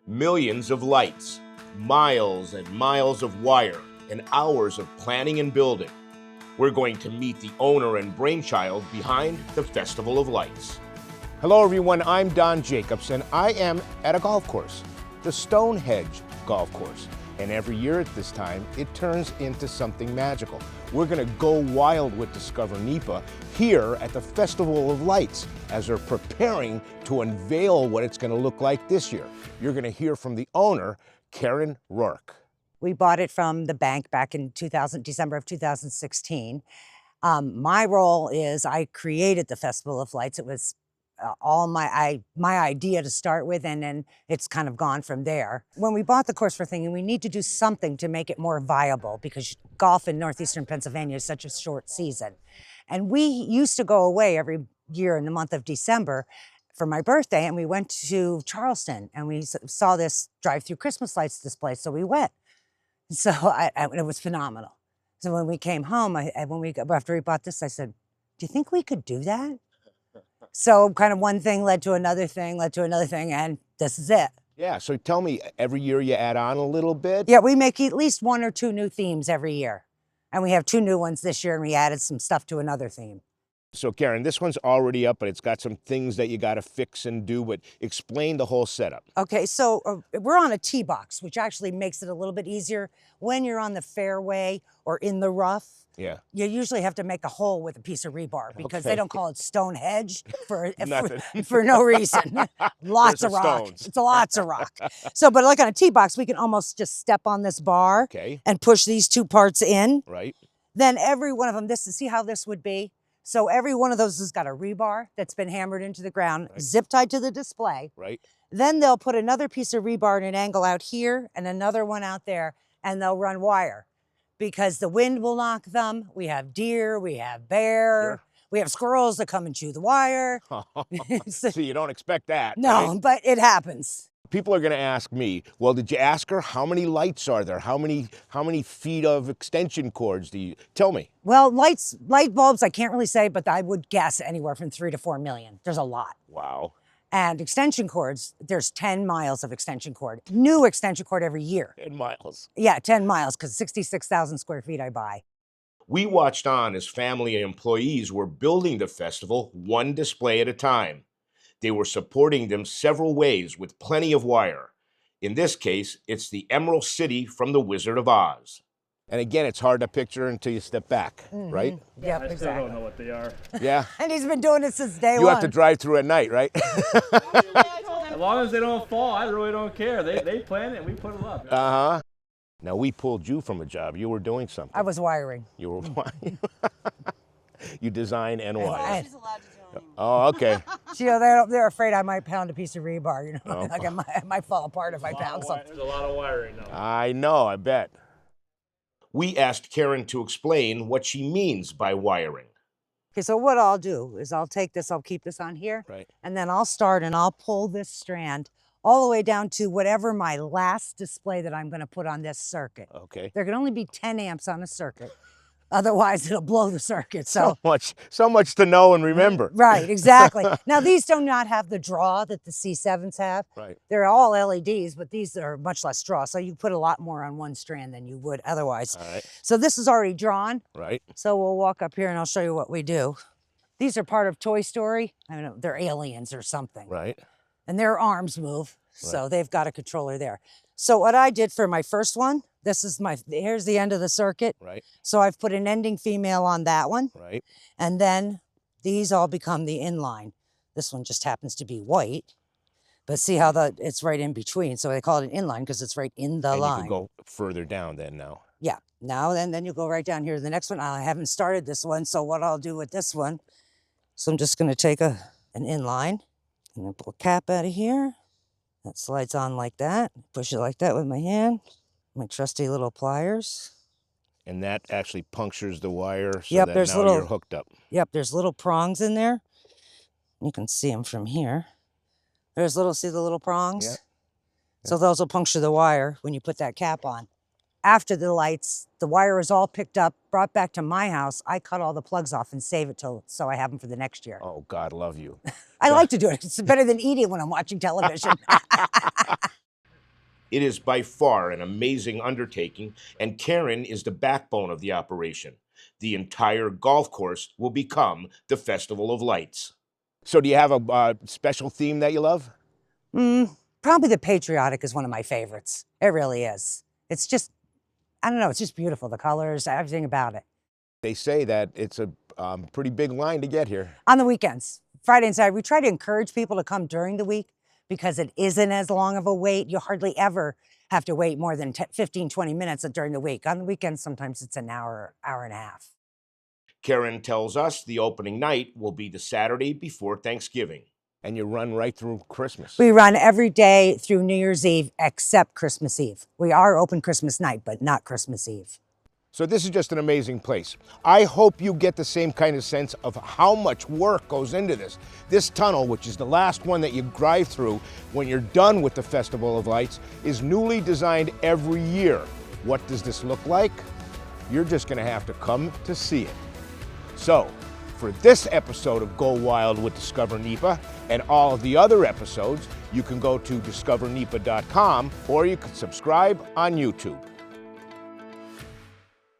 Millions of lights, miles and miles of wire, and hours of planning and building. We're going to meet the owner and brainchild behind the Festival of Lights. Hello everyone, I'm Don Jacobs and I am at a golf course, the Stone Hedge Golf Course. And every year at this time, it turns into something magical. We're gonna go wild with DiscoverNEPA here at the Festival of Lights as they're preparing to unveil what it's gonna look like this year. You're gonna hear from the owner, Karen Ruark. We bought it from the bank back in December of 2016. My role is I created the Festival of Lights. It was all my idea to start with, and then it's kind of gone from there. When we bought the course, we're thinking we need to do something to make it more viable because golf in northeastern Pennsylvania is such a short season. And we used to go away every year in the month of December for my birthday, and we went to Charleston and we saw this drive-through Christmas lights display, so we went. So it was phenomenal. So when we came home, after we bought this, I said, do you think we could do that? So kind of one thing led to another thing, and this is it. Yeah, so tell me, every year you add on a little bit? Yeah, we make at least 1 or 2 new themes every year. And we have 2 new ones this year, and we added some stuff to another theme. So Karen, this one's already up, but it's got some things that you gotta fix and do, but explain the whole setup. Okay, so we're on a tee box, which actually makes it a little bit easier when you're on the fairway or in the rough. Yeah. You usually have to make a hole with a piece of rebar because Okay. they don't call it Stone Hedge for Nothing. for no reason. Lots There's of rock. stones. It's lots of rock. So, but like on a tee box, we can almost just step on this bar Okay. and push these 2 parts in. Right. Then every one of them, see how this would be? So every one of those has got a rebar that's been hammered into the ground, Right. zip tied to the display. Right. Then they'll put another piece of rebar at an angle out here and another one out there, and they'll run wire because the wind will knock them. We have deer, we have bear, Sure. we have squirrels that come and chew the wire. So you don't expect that. No, right? but it happens. People are gonna ask me, well, did you ask her how many lights are there? How many feet of extension cords do you, tell me. Well, light bulbs, I can't really say, but I would guess anywhere from 3 to 4 million. There's a lot. Wow. And extension cords, there's 10 miles of extension cord. New extension cord every year. 10 miles. Yeah, 10 miles, because 66,000 square feet I buy. We watched on as family and employees were building the festival one display at a time. They were supporting them several ways with plenty of wire. In this case, it's the Emerald City from the Wizard of Oz. And again, it's hard to picture until you step back, right? Yep, I still exactly. don't know what they are. Yeah. And he's been doing it since day You one. have to drive through at night, right? As long as they don't fall, I really don't care. They plan it, we put them up. Uh-huh. Now, we pulled you from a job. You were doing something. I was wiring. You were You design and wire. She's allowed to join. Oh, okay. You know, they're afraid I might pound a piece of rebar, you know, Oh. like it might fall apart if I pound something. There's a lot of wiring though. I know, I bet. We asked Karen to explain what she means by wiring. Okay, so what I'll do is I'll take this, I'll keep this on here, Right. and then I'll start and I'll pull this strand all the way down to whatever my last display that I'm gonna put on this circuit. Okay. There can only be 10 amps on a circuit. Otherwise, it'll blow the circuit. So So much to know and remember. right, exactly. Now, these do not have the draw that the C7s have. Right. They're all LEDs, but these are much less draw. So you put a lot more on one strand than you would otherwise. All right. So this is already drawn. Right. So we'll walk up here and I'll show you what we do. These are part of Toy Story. I don't know, they're aliens or something. Right. And their arms move. So they've got a controller there. So what I did for my first one, here's the end of the circuit. Right. So I've put an ending female on that one. Right. And then these all become the inline. This one just happens to be white, but see how it's right in between. So they call it an inline because it's right in the And line. you can go further down then now. Yeah, now then you go right down here to the next one. I haven't started this one, so what I'll do with this one, so I'm just gonna take an inline and then pull a cap out of here. That slides on like that. Push it like that with my hand. My trusty little pliers. And that actually punctures the wire so Yep, that there's now little- you're hooked up. Yep, there's little prongs in there. You can see them from here. See the little prongs? Yeah. So those will puncture the wire when you put that cap on. After the lights, the wire is all picked up, brought back to my house. I cut all the plugs off and save it so I have them for the next year. Oh, God love you. I like to do it. It's better than eating when I'm watching television. It is by far an amazing undertaking, and Karen is the backbone of the operation. The entire golf course will become the Festival of Lights. So do you have a special theme that you love? Probably the patriotic is one of my favorites. It really is. It's just, I don't know, it's just beautiful. The colors, everything about it. They say that it's a pretty big line to get here. On the weekends, Friday and Saturday, we try to encourage people to come during the week because it isn't as long of a wait. You hardly ever have to wait more than 15, 20 minutes during the week. On the weekends, sometimes it's an hour, hour and a half. Karen tells us the opening night will be the Saturday before Thanksgiving. And you run right through Christmas. We run every day through New Year's Eve except Christmas Eve. We are open Christmas night, but not Christmas Eve. So this is just an amazing place. I hope you get the same kind of sense of how much work goes into this. This tunnel, which is the last one that you drive through when you're done with the Festival of Lights, is newly designed every year. What does this look like? You're just gonna have to come to see it. So, for this episode of Go Wild with Discover NEPA and all of the other episodes, you can go to discovernepa.com or you can subscribe on YouTube.